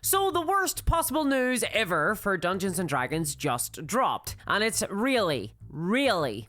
So the worst possible news ever for Dungeons & Dragons just dropped, and it's really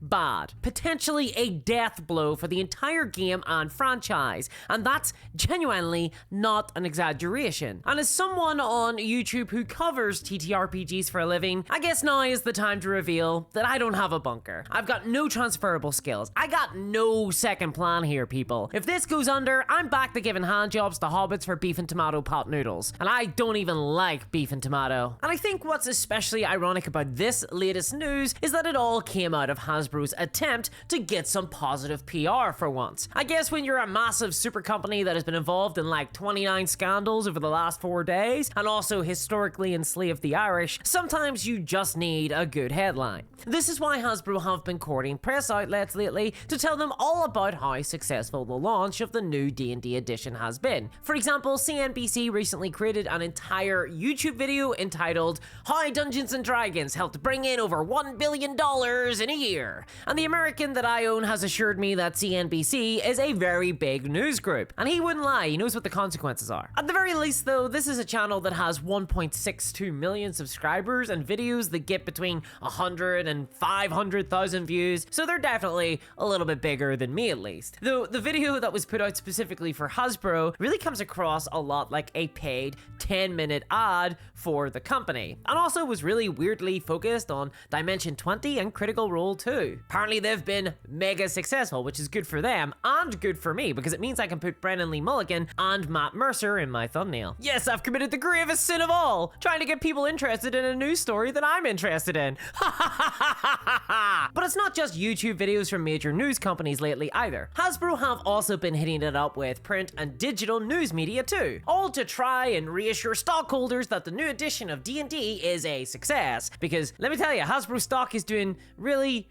bad. Potentially a death blow for the entire game and franchise, and that's genuinely not an exaggeration. And as someone on YouTube who covers TTRPGs for a living, I guess now is the time to reveal that I don't have a bunker. I've got no transferable skills. I got no second plan here, people. If this goes under, I'm back to giving handjobs to hobbits for beef and tomato pot noodles. And I don't even like beef and tomato. And I think what's especially ironic about this latest news is that it all came out of Hasbro's attempt to get some positive PR for once. I guess when you're a massive super company that has been involved in like 29 scandals over the last 4 days, and also historically enslaved the Irish, sometimes you just need a good headline. This is why Hasbro have been courting press outlets lately to tell them all about how successful the launch of the new D&D edition has been. For example, CNBC recently created an entire YouTube video entitled "How Dungeons & Dragons Helped Bring In Over $1 billion in a Year." And the American that I own has assured me that CNBC is a very big news group. And he wouldn't lie, he knows what the consequences are. At the very least though, this is a channel that has 1.62 million subscribers and videos that get between 100 and 500,000 views, so they're definitely a little bit bigger than me at least. Though the video that was put out specifically for Hasbro really comes across a lot like a paid 10-minute ad for the company, and also was really weirdly focused on Dimension 20 and Critical Role 2. Apparently they've been mega successful, which is good for them and good for me because it means I can put Brennan Lee Mulligan and Matt Mercer in my thumbnail. Yes, I've committed the gravest sin of all, trying to get people interested in a news story that I'm interested in. But it's not just YouTube videos from major news companies lately either. Hasbro have also been hitting it up with print and digital news media too, all to try and reassure stockholders that the new edition of D&D is a success, because let me tell you, Hasbro stock is doing really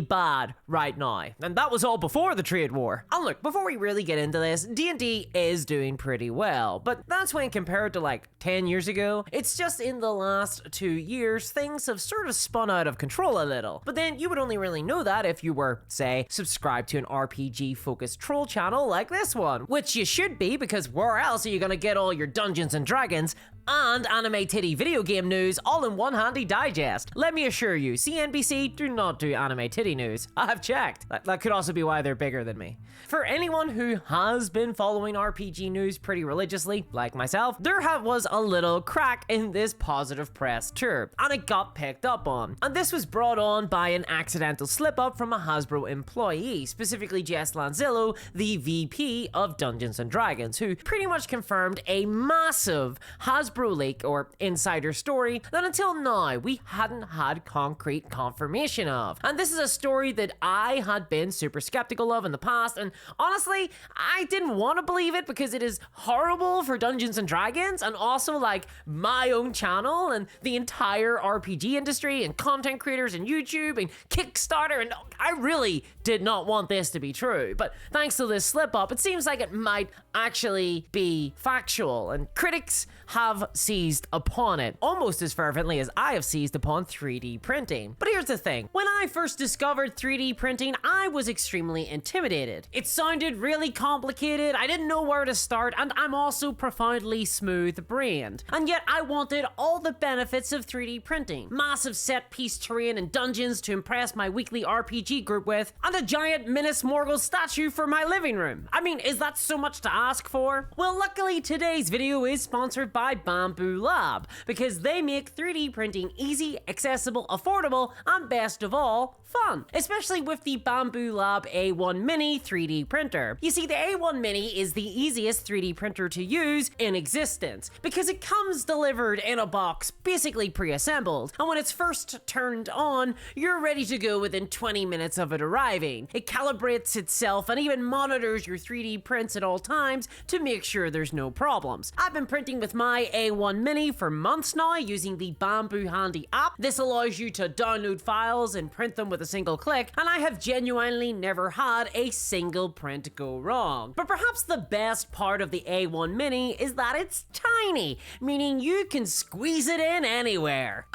bad right now. And that was all before the trade war. And look, before we really get into this, D&D is doing pretty well, but that's when compared to like 10 years ago. It's just in the last 2 years, things have sort of spun out of control a little. But then you would only really know that if you were, say, subscribed to an RPG-focused troll channel like this one, which you should be, because where else are you gonna get all your Dungeons and Dragons and anime titty video game news all in one handy digest? Let me assure you, CNBC do not do anime titty news. I've checked. That could also be why they're bigger than me. For anyone who has been following RPG news pretty religiously, like myself, there was a little crack in this positive press tour, and it got picked up on. And this was brought on by an accidental slip-up from a Hasbro employee, specifically Jess Lanzillo, the VP of Dungeons & Dragons, who pretty much confirmed a massive Hasbro leak or insider story that until now we hadn't had concrete confirmation of. And this is a story that I had been super skeptical of in the past, and honestly, I didn't want to believe it because it is horrible for Dungeons & Dragons and also like my own channel and the entire RPG industry and content creators and YouTube and Kickstarter, and I really did not want this to be true. But thanks to this slip up, it seems like it might actually be factual, and critics have seized upon it almost as fervently as I have seized upon 3D printing. But here's the thing, when I first discovered 3D printing, I was extremely intimidated. It sounded really complicated, I didn't know where to start, and I'm also profoundly smooth-brained. And yet I wanted all the benefits of 3D printing. Massive set-piece terrain and dungeons to impress my weekly RPG group with, and a giant Minas Morgul statue for my living room. I mean, is that so much to ask for? Well, luckily today's video is sponsored by Bamboo Lab, because they make 3D printing easy, accessible, affordable, and best of all, fun. Especially with the Bamboo Lab A1 Mini 3D printer. You see, the A1 Mini is the easiest 3D printer to use in existence, because it comes delivered in a box, basically pre-assembled, and when it's first turned on, you're ready to go within 20 minutes of it arriving. It calibrates itself and even monitors your 3D prints at all times to make sure there's no problems. I've been printing with my A1 Mini for months now using the Bamboo Handy app. This allows you to download files and print them with a single click, and I have genuinely never had a single print go wrong. But perhaps the best part of the A1 Mini is that it's tiny, meaning you can squeeze it in anywhere.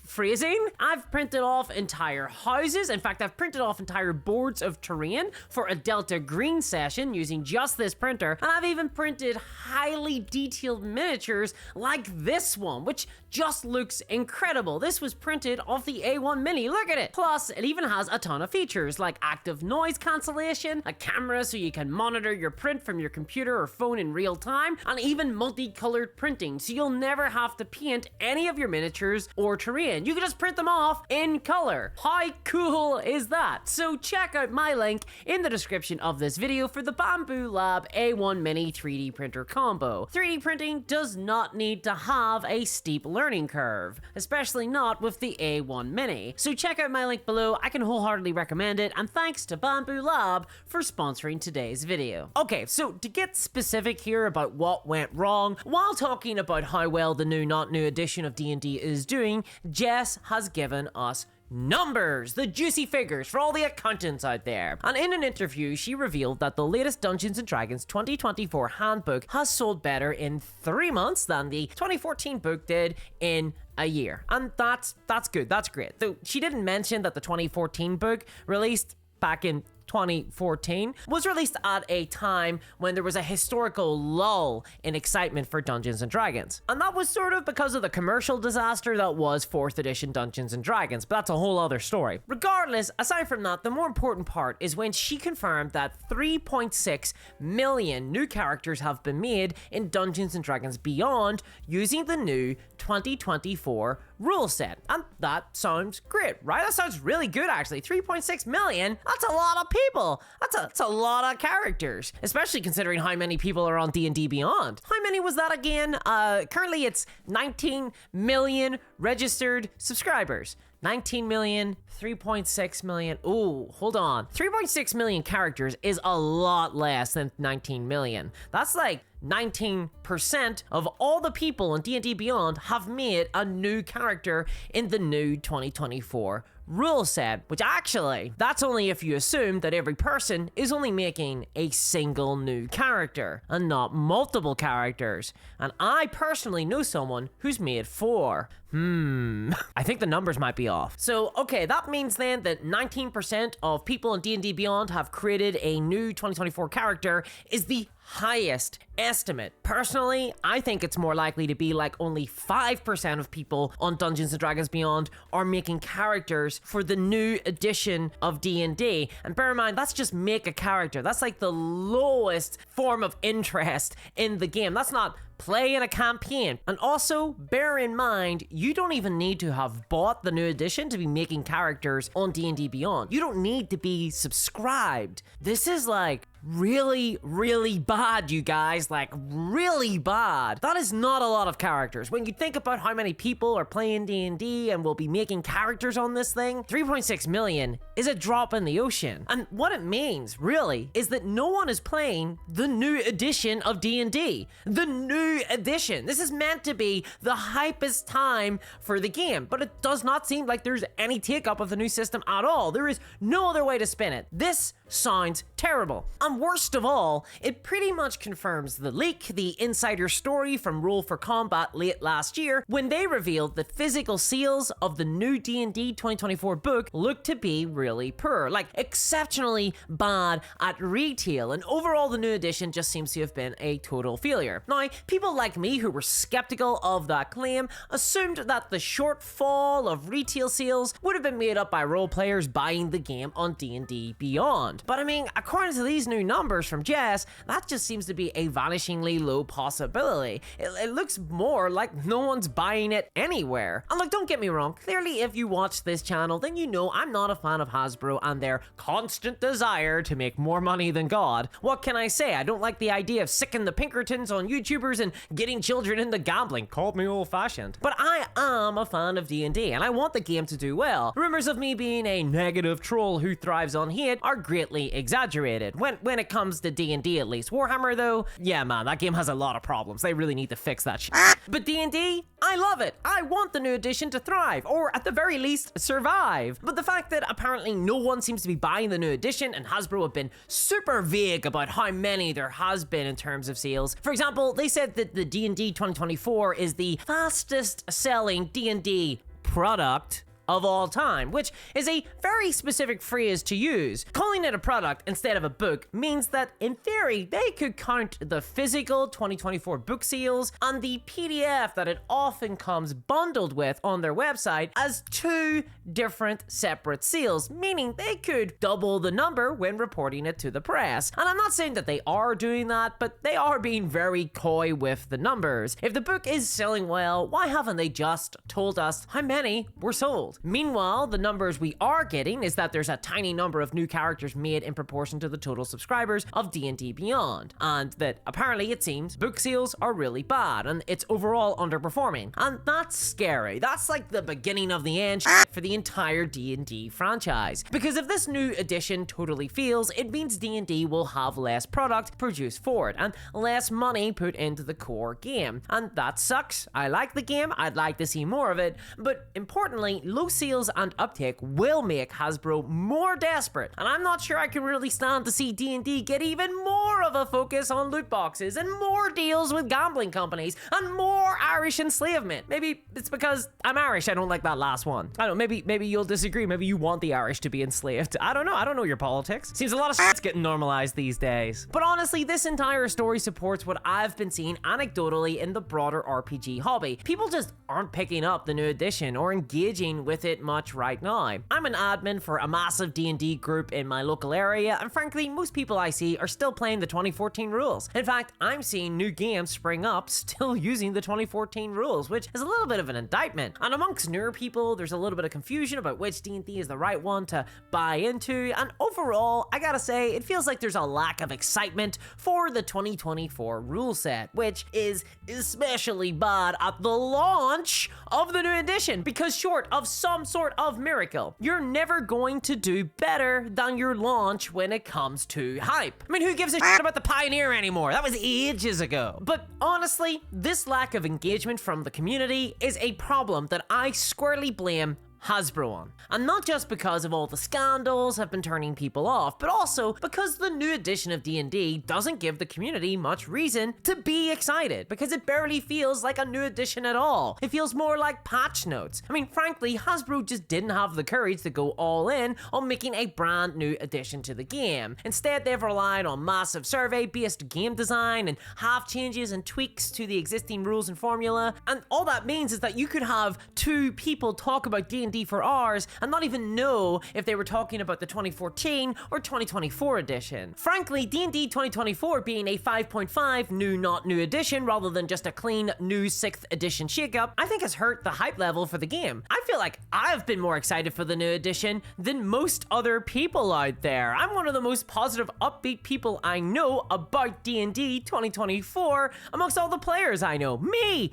Phrasing? I've printed off entire houses. In fact, I've printed off entire boards of terrain for a Delta Green session using just this printer, and I've even printed highly detailed miniatures like this one, which just looks incredible. This was printed off the A1 Mini, look at it! Plus, it even has a ton of features like active noise cancellation, a camera so you can monitor your print from your computer or phone in real time, and even multicolored printing, so you'll never have to paint any of your miniatures or terrain. You can just print them off in color. How cool is that? So check out my link in the description of this video for the Bambu Lab A1 Mini 3D printer combo. 3D printing does not need to have a steep learning curve, especially not with the A1 Mini. So check out my link below, I can wholeheartedly recommend it, and thanks to Bambu Lab for sponsoring today's video. Okay, so to get specific here about what went wrong, while talking about how well the new not new edition of D&D is doing, Jess has given us numbers, the juicy figures for all the accountants out there. And in an interview, she revealed that the latest Dungeons & Dragons 2024 handbook has sold better in 3 months than the 2014 book did in a year. And that's good, that's great. Though she didn't mention that the 2014 book released back in 2014 was released at a time when there was a historical lull in excitement for Dungeons & Dragons. And that was sort of because of the commercial disaster that was 4th edition Dungeons & Dragons, but that's a whole other story. Regardless, aside from that, the more important part is when she confirmed that 3.6 million new characters have been made in Dungeons & Dragons Beyond using the new 2024 rule set. And that sounds great, right? That sounds really good, actually. 3.6 million? That's a lot of people. That's a lot of characters, especially considering how many people are on D&D Beyond. How many was that again? Currently it's 19 million registered subscribers. 19 million, 3.6 million. Ooh, hold on. 3.6 million characters is a lot less than 19 million. That's like 19% of all the people in D&D Beyond have made a new character in the new 2024 rule set, which actually, that's only if you assume that every person is only making a single new character and not multiple characters. And I personally know someone who's made 4. I think the numbers might be off. So, okay, that means then that 19% of people in D&D Beyond have created a new 2024 character is the highest estimate. Personally, I think it's more likely to be like only 5% of people on Dungeons & Dragons Beyond are making characters for the new edition of D&D. And bear in mind, that's just make a character. That's like the lowest form of interest in the game. That's not play in a campaign. And also, bear in mind, you don't even need to have bought the new edition to be making characters on D&D Beyond. You don't need to be subscribed. This is like really, really bad, you guys. Like, really bad. That is not a lot of characters. When you think about how many people are playing D&D and will be making characters on this thing, 3.6 million is a drop in the ocean. And what it means, really, is that no one is playing the new edition of D&D. The new edition. This is meant to be the hypest time for the game, but it does not seem like there's any take-up of the new system at all. There is no other way to spin it. This sounds terrible. And worst of all, it pretty much confirms the leak, the insider story from Roll for Combat late last year, when they revealed that physical sales of the new D&D 2024 book looked to be really poor, like exceptionally bad at retail, and overall the new edition just seems to have been a total failure. Now, people like me who were skeptical of that claim assumed that the shortfall of retail sales would have been made up by role players buying the game on D&D Beyond. But I mean, according to these new numbers from Jess, that just seems to be a vanishingly low possibility. It looks more like no one's buying it anywhere. And look, don't get me wrong, clearly if you watch this channel, then you know I'm not a fan of Hasbro and their constant desire to make more money than God. What can I say? I don't like the idea of sicking the Pinkertons on YouTubers and getting children into gambling. Called me old-fashioned. But I am a fan of D&D, and I want the game to do well. Rumors of me being a negative troll who thrives on hate are greatly exaggerated. When it comes to D&D at least. Warhammer though, yeah man, that game has a lot of problems. They really need to fix that shit. But D&D, I I love it. I want the new edition to thrive, or at the very least, survive. But the fact that apparently no one seems to be buying the new edition, and Hasbro have been super vague about how many there has been in terms of sales. For example, they said that the D&D 2024 is the fastest selling D&D product of all time, which is a very specific phrase to use. Calling it a product instead of a book means that, in theory, they could count the physical 2024 book sales and the PDF that it often comes bundled with on their website as two different separate sales, meaning they could double the number when reporting it to the press. And I'm not saying that they are doing that, but they are being very coy with the numbers. If the book is selling well, why haven't they just told us how many were sold? Meanwhile, the numbers we are getting is that there's a tiny number of new characters made in proportion to the total subscribers of D&D Beyond, and that apparently it seems book sales are really bad and it's overall underperforming. And that's scary. That's like the beginning of the end for the entire D&D franchise. Because if this new edition totally fails, it means D&D will have less product produced for it and less money put into the core game. And that sucks. I like the game. I'd like to see more of it. But importantly, low sales and uptake will make Hasbro more desperate, and I'm not sure I can really stand to see D&D get even more of a focus on loot boxes and more deals with gambling companies and more Irish enslavement. Maybe it's because I'm Irish, I don't like that last one. I don't know, maybe you'll disagree, maybe you want the Irish to be enslaved. I don't know your politics. Seems a lot of shit's getting normalized these days. But honestly, this entire story supports what I've been seeing anecdotally in the broader RPG hobby. People just aren't picking up the new edition or engaging with it much right now. I'm an admin for a massive D&D group in my local area, and frankly, most people I see are still playing the 2014 rules. In fact, I'm seeing new games spring up still using the 2014 rules, which is a little bit of an indictment. And amongst newer people, there's a little bit of confusion about which D&D is the right one to buy into, and overall, I gotta say, it feels like there's a lack of excitement for the 2024 rule set, which is especially bad at the launch of the new edition, because short of some sort of miracle, you're never going to do better than your launch when it comes to hype. I mean, who gives a shit about the Pioneer anymore? That was ages ago. But honestly, this lack of engagement from the community is a problem that I squarely blame Hasbro on. And not just because of all the scandals have been turning people off, but also because the new edition of D&D doesn't give the community much reason to be excited, because it barely feels like a new edition at all. It feels more like patch notes. I mean, frankly, Hasbro just didn't have the courage to go all in on making a brand new addition to the game. Instead, they've relied on massive survey-based game design and half changes and tweaks to the existing rules and formula. And all that means is that you could have two people talk about D&D for hours and not even know if they were talking about the 2014 or 2024 edition. Frankly, D&D 2024 being a 5.5 new not new edition rather than just a clean new 6th edition shakeup, I think has hurt the hype level for the game. I feel like I've been more excited for the new edition than most other people out there. I'm one of the most positive, upbeat people I know about D&D 2024 amongst all the players I know. Me,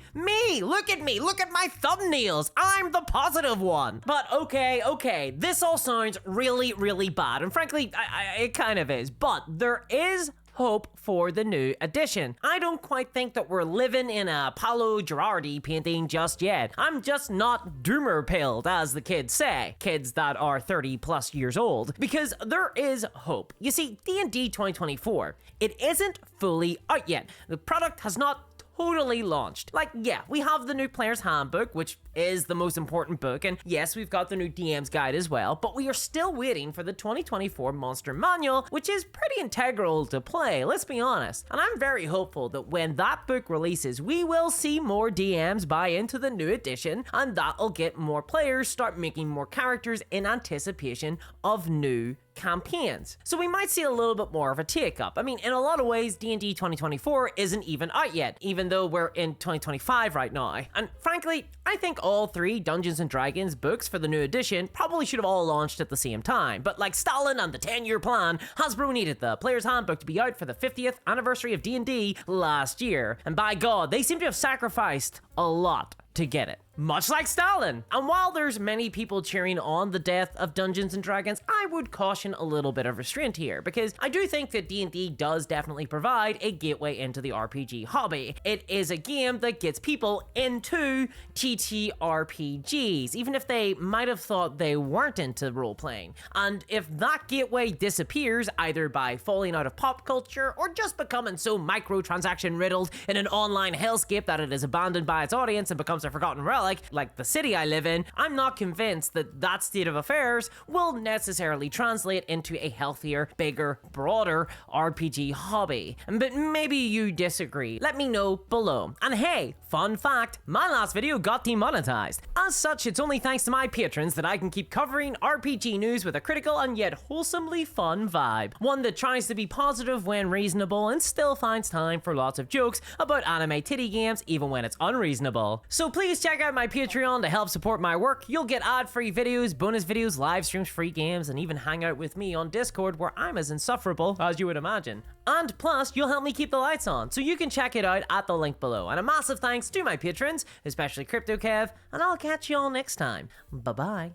look at me, look at my thumbnails. I'm the positive one. But okay, this all sounds really, really bad, and frankly, it kind of is, but there is hope for the new edition. I don't quite think that we're living in a Paolo Girardi painting just yet. I'm just not doomer pilled, as the kids say. Kids that are 30 plus years old. Because there is hope. You see, D&D 2024, it isn't fully out yet. The product has not totally launched. Like, yeah, we have the new Player's Handbook, which is the most important book, and yes, we've got the new DM's Guide as well, but we are still waiting for the 2024 Monster Manual, which is pretty integral to play, let's be honest. And I'm very hopeful that when that book releases, we will see more DMs buy into the new edition, and that'll get more players start making more characters in anticipation of new campaigns. So we might see a little bit more of a take-up. I mean, in a lot of ways, D&D 2024 isn't even out yet, even though we're in 2025 right now. And frankly, I think all 3 Dungeons & Dragons books for the new edition probably should have all launched at the same time. But like Stalin and the 10-year plan, Hasbro needed the Player's Handbook to be out for the 50th anniversary of D&D last year. And by God, they seem to have sacrificed a lot to get it. much like Stalin. And while there's many people cheering on the death of Dungeons and Dragons, I would caution a little bit of restraint here, because I do think that D&D does definitely provide a gateway into the RPG hobby. It is a game that gets people into TTRPGs, even if they might have thought they weren't into role-playing. And if that gateway disappears, either by falling out of pop culture or just becoming so microtransaction riddled in an online hellscape that it is abandoned by its audience and becomes a forgotten relic, like the city I live in, I'm not convinced that that state of affairs will necessarily translate into a healthier, bigger, broader RPG hobby. But maybe you disagree. Let me know below. And hey, fun fact, my last video got demonetized. As such, it's only thanks to my patrons that I can keep covering RPG news with a critical and yet wholesomely fun vibe. One that tries to be positive when reasonable and still finds time for lots of jokes about anime titty games even when it's unreasonable. So please check out my Patreon to help support my work. You'll get ad-free videos, bonus videos, live streams, free games, and even hang out with me on Discord, where I'm as insufferable as you would imagine. And plus, you'll help me keep the lights on, so you can check it out at the link below. And a massive thanks to my patrons, especially CryptoKev, and I'll catch you all next time. Bye-bye.